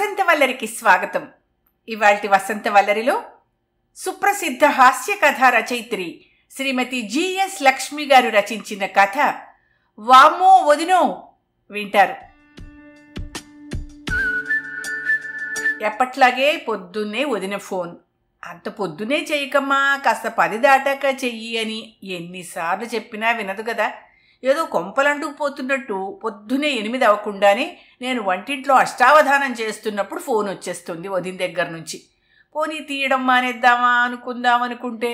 వసంతవల్లరికి స్వాగతం. ఇవాల్టి వసంతవల్లరిలో సుప్రసిద్ధ హాస్య కథా రచయిత్రి శ్రీమతి జిఎస్ లక్ష్మి గారు రచించిన కథ వామ్మో వదినో వింటారు. ఎప్పట్లాగే పొద్దున్నే వదిన ఫోన్. అంత పొద్దునే చెయ్యకమ్మా, కాస్త 10 దాటాక చెయ్యి అని ఎన్నిసార్లు చెప్పినా వినదు కదా. ఏదో కొంపలంటుకు పోతున్నట్టు పొద్దునే 8 అవ్వకుండానే నేను వంటింట్లో అష్టావధానం చేస్తున్నప్పుడు ఫోన్ వచ్చేస్తుంది వదిన దగ్గర నుంచి. పోనీ తీయడం మానేద్దామా అనుకుందామనుకుంటే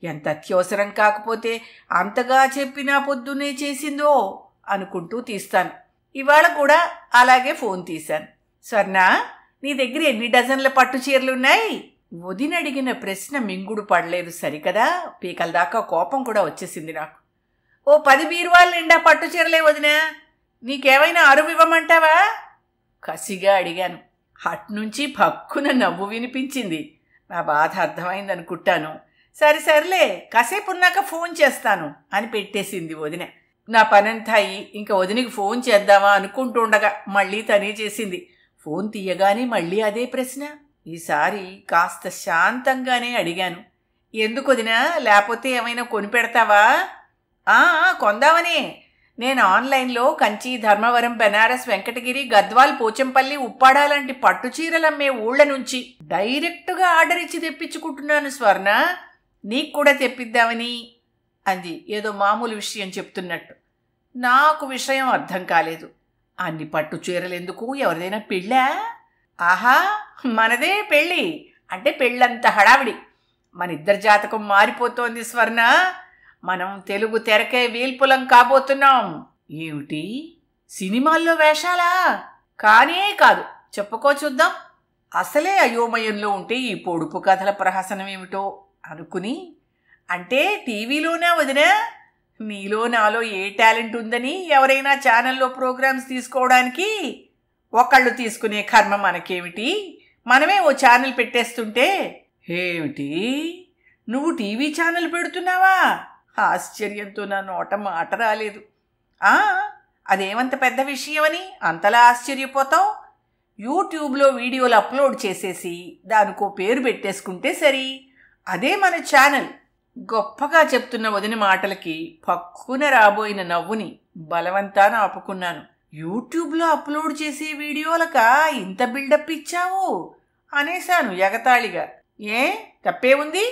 ఎంత అత్యవసరం కాకపోతే అంతగా చెప్పినా పొద్దున్నే చేసిందో అనుకుంటూ తీస్తాను. ఇవాళ కూడా అలాగే ఫోన్ తీశాను. స్వర్ణ, నీ దగ్గర ఎన్ని డజన్ల పట్టు చీరలున్నాయి? వదిన అడిగిన ప్రశ్న మింగుడు పడలేదు సరికదా. పీకల దాకా కోపం కూడా వచ్చేసింది నాకు. ఓ 10 బీరువాళ్ళ నిండా పట్టు చీరలే వదినా, నీకేమైనా అరువు ఇవ్వమంటావా? కసిగా అడిగాను. అట్నుంచి పక్కున నవ్వు వినిపించింది. నా బాధ అర్థమైందనుకుంటాను. సరిలే, కాసేపు ఉన్నాక ఫోన్ చేస్తాను అని పెట్టేసింది వదిన. నా పనంతా అయి ఇంకా వదినకి ఫోన్ చేద్దామా అనుకుంటుండగా మళ్ళీ తనే చేసింది. ఫోన్ తీయగానే మళ్ళీ అదే ప్రశ్న. ఈసారి కాస్త శాంతంగానే అడిగాను. ఎందుకు వదినా, లేకపోతే ఏమైనా కొనిపెడతావా? కొందామనే. నేను ఆన్లైన్లో కంచి, ధర్మవరం, బెనారస్, వెంకటగిరి, గద్వాల్, పోచంపల్లి, ఉప్పాడ లాంటి పట్టు చీరలమ్మే ఊళ్ళ నుంచి డైరెక్టుగా ఆర్డర్ ఇచ్చి తెప్పించుకుంటున్నాను స్వర్ణ. నీకు కూడా తెప్పిద్దామని అంది ఏదో మామూలు విషయం చెప్తున్నట్టు. నాకు విషయం అర్థం కాలేదు. అన్ని పట్టు చీరలు ఎందుకు? ఎవరిదైనా పెళ్ళా? ఆహా, మనదే పెళ్ళి. అంటే పెళ్ళంత హడావిడి. మన ఇద్దరి జాతకం మారిపోతోంది స్వర్ణ. మనం తెలుగు తెరకే వీల్పులం కాబోతున్నాం. ఏమిటి, సినిమాల్లో వేషాలా? కానే కాదు, చెప్పుకో చూద్దాం. అసలే అయోమయంలో ఉంటే ఈ పొడుపు కథల ప్రహసనం ఏమిటో అనుకుని, అంటే టీవీలోనా వదినా? నీలో నాలో ఏ టాలెంట్ ఉందని ఎవరైనా ఛానల్లో ప్రోగ్రామ్స్ తీసుకోవడానికి? ఒకళ్ళు తీసుకునే కర్మ మనకేమిటి? మనమే ఓ ఛానల్ పెట్టేస్తుంటే. ఏమిటి, నువ్వు టీవీ ఛానల్ పెడుతున్నావా? ఆశ్చర్యంతో నా నోట మాట రాలేదు. అదేమంత పెద్ద విషయమని అంతలా ఆశ్చర్యపోతావు? యూట్యూబ్లో వీడియోలు అప్లోడ్ చేసేసి దానికో పేరు పెట్టేసుకుంటే సరి. అదే మన ఛానల్. గొప్పగా చెప్తున్న వదిన మాటలకి పక్కున రాబోయిన నవ్వుని బలవంతాన ఆపుకున్నాను. యూట్యూబ్లో అప్లోడ్ చేసే వీడియోలకా ఇంత బిల్డప్ ఇచ్చావు అనేశాను ఎగతాళిగా. ఏ తప్పే ఉంది?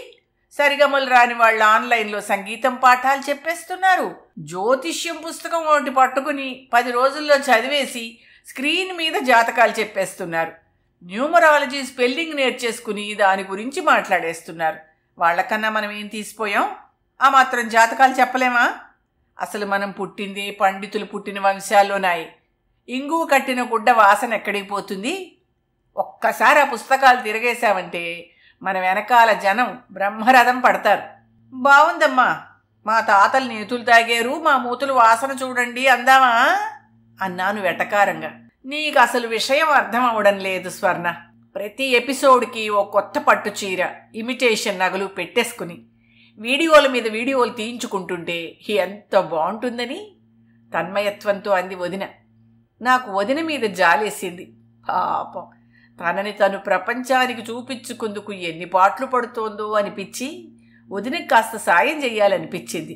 సరిగమలు రాని వాళ్ళు ఆన్లైన్లో సంగీతం పాఠాలు చెప్పేస్తున్నారు. జ్యోతిష్యం పుస్తకం ఒకటి పట్టుకుని 10 రోజుల్లో చదివేసి స్క్రీన్ మీద జాతకాలు చెప్పేస్తున్నారు. న్యూమరాలజీ స్పెల్లింగ్ నేర్చేసుకుని దాని గురించి మాట్లాడేస్తున్నారు. వాళ్ళకన్నా మనం ఏం తీసిపోయాం? ఆ మాత్రం జాతకాలు చెప్పలేమా? అసలు మనం పుట్టింది పండితులు పుట్టిన వంశాల్లోనాయి. ఇంగువ కట్టిన గుడ్డ వాసన ఎక్కడికి పోతుంది? ఒక్కసారి ఆ పుస్తకాలు తిరగేశామంటే మన వెనకాల జనం బ్రహ్మరథం పడతారు. బావుందమ్మా, మా తాతలు నేతులు తాగారు, మా మూతులు వాసన చూడండి అందామా అన్నాను వెటకారంగా. నీకు అసలు విషయం అర్థం అవడం లేదు స్వర్ణ. ప్రతి ఎపిసోడ్కి ఓ కొత్త పట్టు చీర, ఇమిటేషన్ నగలు పెట్టేసుకుని వీడియోల మీద వీడియోలు తీయించుకుంటుంటే ఎంత బాగుంటుందని తన్మయత్వంతో అంది వదిన. నాకు వదిన మీద జాలేసింది. పాపం, తనని తను ప్రపంచానికి చూపించుకుందుకు ఎన్ని పాటలు పడుతోందో అనిపించి వదినకి కాస్త సాయం చెయ్యాలనిపించింది.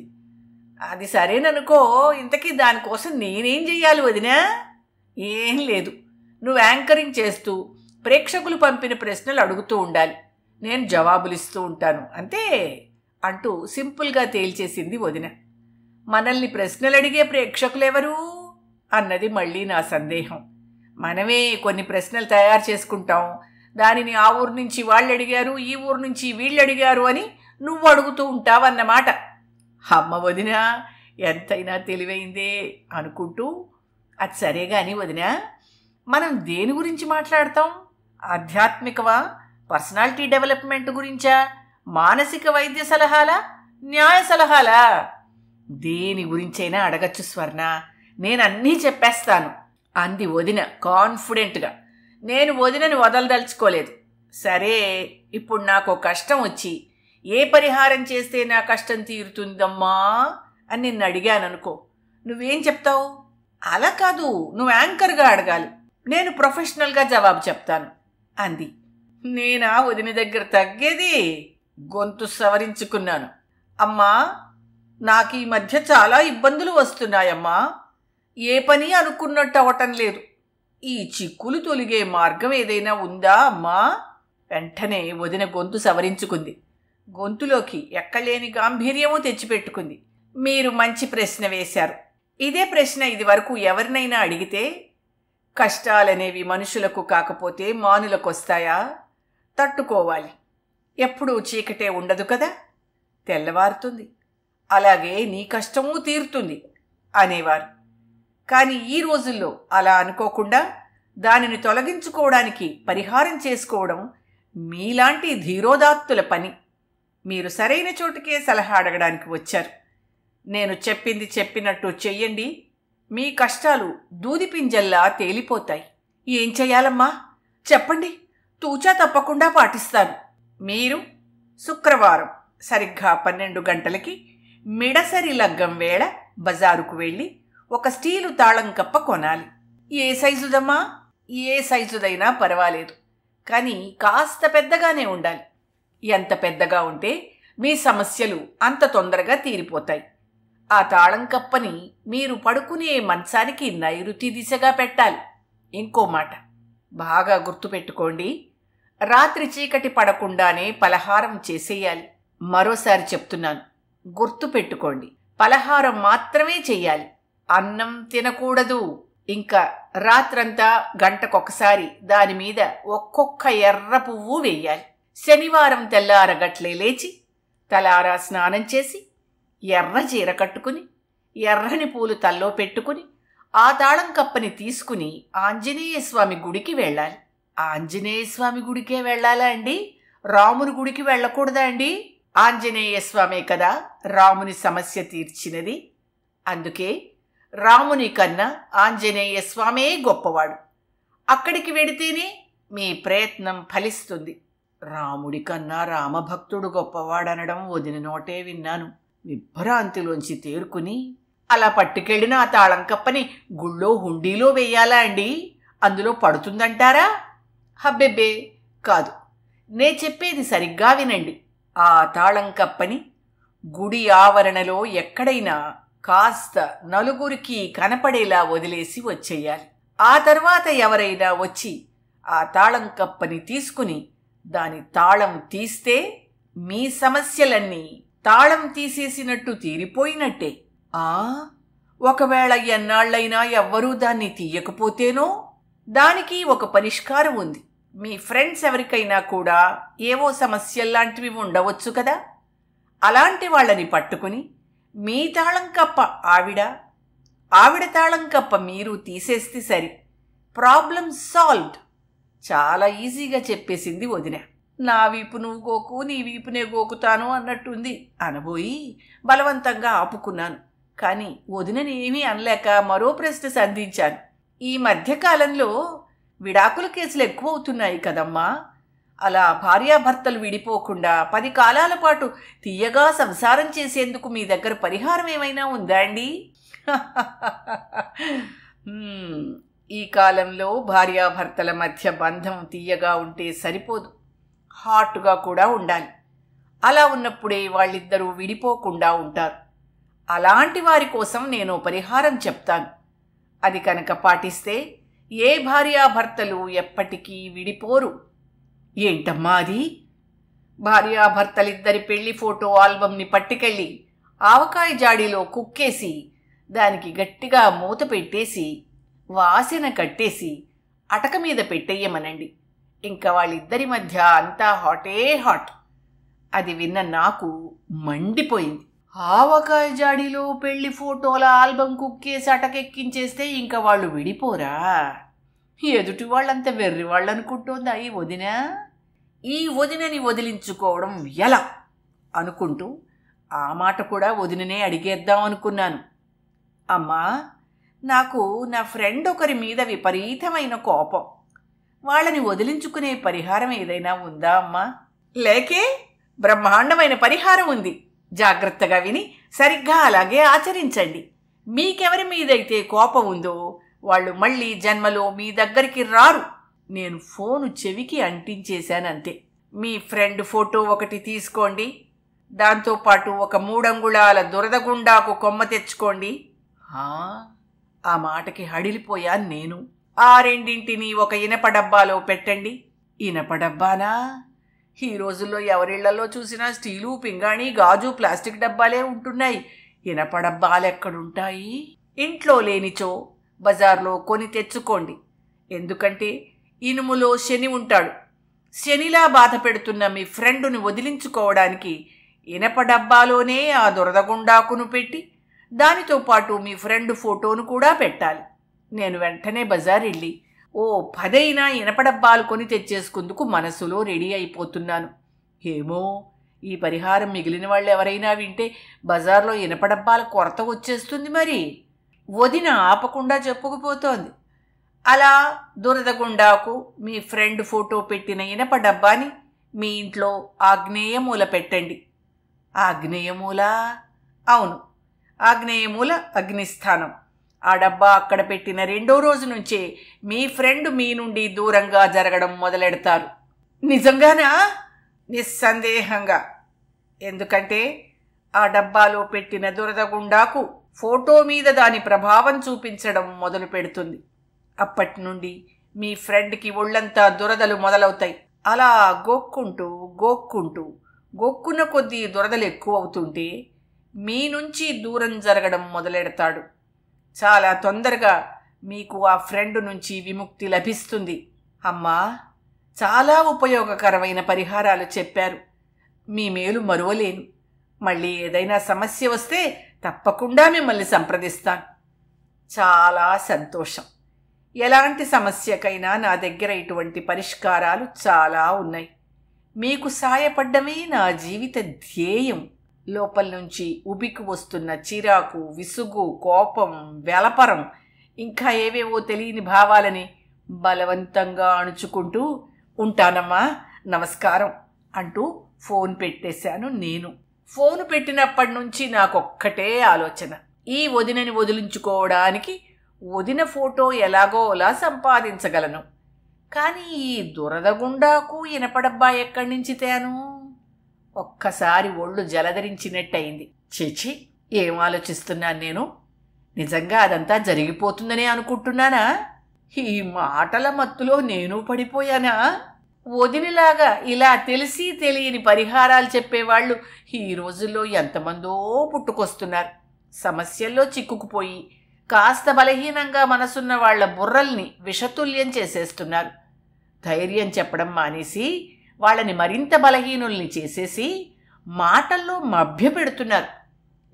అది సరేననుకో, ఇంతకీ దానికోసం నేనేం చెయ్యాలి వదినా? ఏం లేదు, నువ్వు యాంకరింగ్ చేస్తూ ప్రేక్షకులు పంపిన ప్రశ్నలు అడుగుతూ ఉండాలి, నేను జవాబులు ఇస్తూ ఉంటాను అంతే అంటూ సింపుల్గా తేల్చేసింది వదిన. మనల్ని ప్రశ్నలు అడిగే ప్రేక్షకులెవరు అన్నది మళ్ళీ నా సందేహం. మనమే కొన్ని ప్రశ్నలు తయారు చేసుకుంటాం. దానిని ఆ ఊరు నుంచి వాళ్ళు అడిగారు, ఈ ఊరు నుంచి వీళ్ళు అడిగారు అని నువ్వు అడుగుతూ ఉంటావన్నమాట. అమ్మ వదినా, ఎంతైనా తెలివైందే అనుకుంటూ, అది సరే గాని వదినా, మనం దేని గురించి మాట్లాడతాం? ఆధ్యాత్మికవా, పర్సనాలిటీ డెవలప్మెంట్ గురించా, మానసిక వైద్య సలహాలా, న్యాయ సలహాలా? దేని గురించైనా అడగచ్చు స్వర్ణ, నేనన్నీ చెప్పేస్తాను అంది వదిన కాన్ఫిడెంట్గా. నేను వదినని వదలదలుచుకోలేదు. సరే, ఇప్పుడు నాకు కష్టం వచ్చి ఏ పరిహారం చేస్తే నా కష్టం తీరుతుందమ్మా అని నిన్ను అడిగాననుకో, నువ్వేం చెప్తావు? అలా కాదు, నువ్వు యాంకర్గా అడగాలి. నేను ప్రొఫెషనల్గా జవాబు చెప్తాను అంది. నేనా వదిన దగ్గర తగ్గేది? గొంతు సవరించుకున్నాను. అమ్మా, నాకు ఈ మధ్య చాలా ఇబ్బందులు వస్తున్నాయమ్మా. ఏ పని అనుకున్నట్టు అవటం లేదు. ఈ చిక్కులు తొలిగే మార్గం ఏదైనా ఉందా అమ్మా? వెంటనే వదిన గొంతు సవరించుకుంది. గొంతులోకి ఎక్కలేని గాంభీర్యము తెచ్చిపెట్టుకుంది. మీరు మంచి ప్రశ్న వేశారు. ఇదే ప్రశ్న ఇదివరకు ఎవరినైనా అడిగితే, కష్టాలనేవి మనుషులకు కాకపోతే మానులకొస్తాయా? తట్టుకోవాలి. ఎప్పుడూ చీకటే ఉండదు కదా, తెల్లవారుతుంది. అలాగే నీ కష్టమూ తీరుతుంది అనేవారు. కానీ ఈ రోజుల్లో అలా అనుకోకుండా దానిని తొలగించుకోవడానికి పరిహారం చేసుకోవడం మీలాంటి ధీరోదాత్తుల పని. మీరు సరైన చోటుకే సలహా అడగడానికి వచ్చారు. నేను చెప్పింది చెప్పినట్టు చెయ్యండి, మీ కష్టాలు దూదిపింజల్లా తేలిపోతాయి. ఏం చెయ్యాలమ్మా చెప్పండి, తూచా తప్పకుండా పాటిస్తాను. మీరు శుక్రవారం సరిగ్గా 12 గంటలకి మిడసరి లగ్గం వేళ బజారుకు వెళ్ళి ఒక స్టీలు తాళం కప్ప కొనాలి. ఏ సైజుదమ్మా? ఏ సైజుదైనా పర్వాలేదు, కానీ కాస్త పెద్దగానే ఉండాలి. ఎంత పెద్దగా ఉంటే మీ సమస్యలు అంత తొందరగా తీరిపోతాయి. ఆ తాళం కప్పని మీరు పడుకునే మంచానికి నైరుతి దిశగా పెట్టాలి. ఇంకో మాట బాగా గుర్తుపెట్టుకోండి, రాత్రి చీకటి పడకుండానే పలహారం చేసేయాలి. మరోసారి చెప్తున్నాను, గుర్తుపెట్టుకోండి, పలహారం మాత్రమే చెయ్యాలి. అన్నం తినకూడదు. ఇంకా రాత్రంతా గంటకొకసారి దానిమీద ఒక్కొక్క ఎర్ర పువ్వు వెయ్యాలి. శనివారం తెల్లారగట్లే లేచి తలారా స్నానం చేసి ఎర్ర చీర కట్టుకుని ఎర్రని పూలు తల్లో పెట్టుకుని ఆ తాళం కప్పని తీసుకుని ఆంజనేయ స్వామి గుడికి వెళ్ళాలి. ఆంజనేయ స్వామి గుడికే వెళ్ళాలా అండి? రాముని గుడికి వెళ్ళకూడదా అండి? ఆంజనేయ స్వామే కదా రాముని సమస్య తీర్చినది. అందుకే రాముని కన్నా ఆంజనేయ స్వామే గొప్పవాడు. అక్కడికి వెడితేనే మీ ప్రయత్నం ఫలిస్తుంది. రాముడి కన్నా రామభక్తుడు గొప్పవాడనడం వదిన నోటే విన్నాను. విభ్రాంతిలోంచి తేరుకుని, అలా పట్టుకెళ్ళిన ఆ తాళం కప్పని గుళ్ళో హుండీలో వెయ్యాలా అండి? అందులో పడుతుందంటారా? హబ్బెబ్బే కాదు, నే చెప్పేది సరిగ్గా వినండి. ఆ తాళం కప్పని గుడి ఆవరణలో ఎక్కడైనా కాస్త నలుగురికి కనపడేలా వదిలేసి వచ్చేయాలి. ఆ తర్వాత ఎవరైనా వచ్చి ఆ తాళం కప్పని తీసుకుని దాని తాళం తీస్తే మీ సమస్యలన్నీ తాళం తీసేసినట్టు తీరిపోయినట్టే. ఒకవేళ ఎన్నాళ్లైనా ఎవ్వరూ దాన్ని తీయకపోతేనో దానికి ఒక పరిష్కారం ఉంది. మీ ఫ్రెండ్స్ ఎవరికైనా కూడా ఏవో సమస్యల్లాంటివి ఉండవచ్చు కదా. అలాంటి వాళ్ళని పట్టుకుని మీ తాళం కప్ప ఆవిడ తాళం కప్ప మీరు తీసేస్తే సరి. Problem solved. చాలా ఈజీగా చెప్పేసింది వదిన. నా వీపు నువ్వు గోకు, నీ వీపునే గోకుతాను అన్నట్టుంది అనబోయి బలవంతంగా ఆపుకున్నాను. కానీ వదినని ఏమీ అనలేక మరో ప్రశ్న సంధించాను. ఈ మధ్యకాలంలో విడాకుల కేసులు ఎక్కువ అవుతున్నాయి కదమ్మా. అలా భార్యాభర్తలు విడిపోకుండా 10 కాలాల పాటు తీయగా సంసారం చేసేందుకు మీ దగ్గర పరిహారం ఏమైనా ఉందా అండి? ఈ కాలంలో భార్యాభర్తల మధ్య బంధం తీయగా ఉంటే సరిపోదు, హాట్గా కూడా ఉండాలి. అలా ఉన్నప్పుడే వాళ్ళిద్దరూ విడిపోకుండా ఉంటారు. అలాంటి వారి కోసం నేను పరిహారం చెప్తాను. అది కనుక పాటిస్తే ఏ భార్యాభర్తలు ఎప్పటికీ విడిపోరు. ఏంటమ్మా అది? భార్యాభర్తలిద్దరి పెళ్లి ఫోటో ఆల్బంని పట్టుకెళ్ళి ఆవకాయ జాడీలో కుక్కేసి దానికి గట్టిగా మూత పెట్టేసి వాసన కట్టేసి అటక మీద పెట్టేయమనండి. ఇంకా వాళ్ళిద్దరి మధ్య అంతా హాటే హాట్. అది విన్న నాకు మండిపోయింది. ఆవకాయ జాడీలో పెళ్లి ఫోటోల ఆల్బం కుక్కేసి అటకెక్కించేస్తే ఇంకా వాళ్ళు విడిపోరా? ఎదుటి వాళ్ళంత వెర్రి వాళ్ళు అనుకుంటోందా ఈ వదిన? ఈ వదినని వదిలించుకోవడం ఎలా అనుకుంటూ ఆ మాట కూడా వదిననే అడిగేద్దాం అనుకున్నాను. అమ్మా, నాకు నా ఫ్రెండ్ ఒకరి మీద విపరీతమైన కోపం. వాళ్ళని వదిలించుకునే పరిహారం ఏదైనా ఉందా అమ్మా? లేకే, బ్రహ్మాండమైన పరిహారం ఉంది. జాగ్రత్తగా విని సరిగ్గా అలాగే ఆచరించండి. మీకెవరి మీదైతే కోపం ఉందో వాళ్ళు మళ్ళీ జన్మలో మీ దగ్గరికి రారు. నేను ఫోను చెవికి అంటించేశానంతే. మీ ఫ్రెండ్ ఫోటో ఒకటి తీసుకోండి, దాంతోపాటు ఒక 3 అంగుళాల దురదగుండాకు కొమ్మ తెచ్చుకోండి. ఆ మాటకి హడిలిపోయాను నేను. ఆ రెండింటినీ ఒక ఇనప డబ్బాలో పెట్టండి. ఇనప డబ్బానా? ఈ రోజుల్లో ఎవరిళ్లలో చూసినా స్టీలు, పింగాణి, గాజు, ప్లాస్టిక్ డబ్బాలే ఉంటున్నాయి. ఇనప డబ్బాలెక్కడుంటాయి? ఇంట్లో లేనిచో బజార్లో కొని తెచ్చుకోండి. ఎందుకంటే ఇనుములో శని ఉంటాడు. శనిలా బాధ పెడుతున్న మీ ఫ్రెండుని వదిలించుకోవడానికి ఇనప డబ్బాలోనే ఆ దురదగుండాకును పెట్టి దానితో పాటు మీ ఫ్రెండ్ ఫోటోను కూడా పెట్టాలి. నేను వెంటనే బజార్ వెళ్ళి 10 ఇనప డబ్బాలు కొని తెచ్చేసుకుందుకు మనసులో రెడీ అయిపోతున్నాను. ఏమో, ఈ పరిహారం మిగిలిన వాళ్ళు ఎవరైనా వింటే బజార్లో ఇనప డబ్బాల కొరత వచ్చేస్తుంది. మరి వదిన ఆపకుండా చెప్పుకుపోతోంది. అలా దురదగుండాకు, మీ ఫ్రెండ్ ఫోటో పెట్టిన ఇనప డబ్బాని మీ ఇంట్లో ఆగ్నేయమూల పెట్టండి. ఆగ్నేయమూల? అవును, ఆగ్నేయమూల అగ్నిస్థానం. ఆ డబ్బా అక్కడ పెట్టిన 2వ రోజు నుంచే మీ ఫ్రెండ్ మీ నుండి దూరంగా జరగడం మొదలెడతారు. నిజంగానా? నిస్సందేహంగా. ఎందుకంటే ఆ డబ్బాలో పెట్టిన దురదగుండాకు ఫోటో మీద దాని ప్రభావం చూపించడం మొదలు పెడుతుంది. అప్పటి నుండి మీ ఫ్రెండ్కి ఒళ్ళంతా దురదలు మొదలవుతాయి. అలా గోక్కుంటూ గొక్కున కొద్దీ దురదలు ఎక్కువ అవుతుంటే మీ నుంచి దూరం జరగడం మొదలెడతాడు. చాలా తొందరగా మీకు ఆ ఫ్రెండ్ నుంచి విముక్తి లభిస్తుంది. అమ్మా, చాలా ఉపయోగకరమైన పరిహారాలు చెప్పారు. మీ మేలు మరువలేను. మళ్ళీ ఏదైనా సమస్య వస్తే తప్పకుండా మిమ్మల్ని సంప్రదిస్తాను. చాలా సంతోషం. ఎలాంటి సమస్యకైనా నా దగ్గర ఇటువంటి పరిష్కారాలు చాలా ఉన్నాయి. మీకు సాయపడ్డమే నా జీవిత ధ్యేయం. లోపల నుంచి ఉబికి వస్తున్న చిరాకు, విసుగు, కోపం, వెలపరం, ఇంకా ఏవేవో తెలియని భావాలని బలవంతంగా అణుచుకుంటూ ఉంటానమ్మా, నమస్కారం అంటూ ఫోన్ పెట్టేశాను నేను. ఫోను పెట్టినప్పటి నుంచి నాకొక్కటే ఆలోచన. ఈ వదినని వదిలించుకోవడానికి వదిన ఫోటో ఎలాగోలా సంపాదించగలను. కానీ ఈ దురదగుండాకు ఇనపడబ్బా ఎక్కడి నుంచి తేను? ఒక్కసారి ఒళ్ళు జలధరించినట్టయింది. చీచి, ఏం ఆలోచిస్తున్నాను నేను? నిజంగా అదంతా జరిగిపోతుందనే అనుకుంటున్నానా? ఈ మాటల మత్తులో నేను పడిపోయానా? వదినలాగా ఇలా తెలిసి తెలియని పరిహారాలు చెప్పేవాళ్ళు ఈ రోజుల్లో ఎంతమందో పుట్టుకొస్తున్నారు. సమస్యల్లో చిక్కుకుపోయి కాస్త బలహీనంగా మనసున్న వాళ్ల బుర్రల్ని విషతుల్యం చేసేస్తున్నారు. ధైర్యం చెప్పడం మానేసి వాళ్ళని మరింత బలహీనుల్ని చేసేసి మాటల్లో మభ్యపెడుతున్నారు.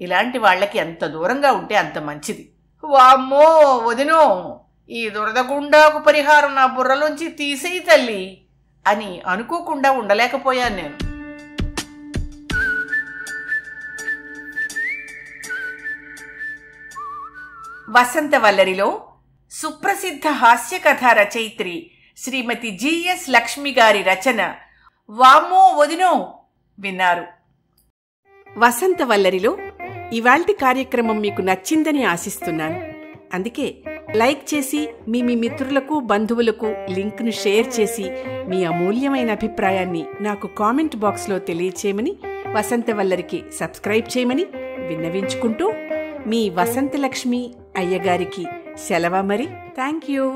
ఇలాంటి వాళ్ళకి ఎంత దూరంగా ఉంటే అంత మంచిది. వామ్మో వదినో, ఈ దురదగుండాకు పరిహారం నా బుర్రలోంచి తీసేయి తల్లి అని అనుకోకుండా ఉండలేకపోయాను నేను. వసంతవల్లరిలో సుప్రసిద్ధ హాస్యకథా రచయిత్రి శ్రీమతి జిఎస్ లక్ష్మి గారి రచన వామ్మో వదినో విన్నారు. వసంతవల్లరిలో ఇవాల్టి కార్యక్రమం మీకు నచ్చిందని ఆశిస్తున్నాను. అందుకే లైక్ చేసి మీ మిత్రులకు, బంధువులకు లింక్ను షేర్ చేసి మీ అమూల్యమైన అభిప్రాయాన్ని నాకు కామెంట్ బాక్స్లో తెలియచేయమని, వసంతవల్లరికి సబ్స్క్రైబ్ చేయమని విన్నవించుకుంటూ మీ వసంతలక్ష్మి అయ్యగారికి సెలవు. మరి థ్యాంక్ యూ.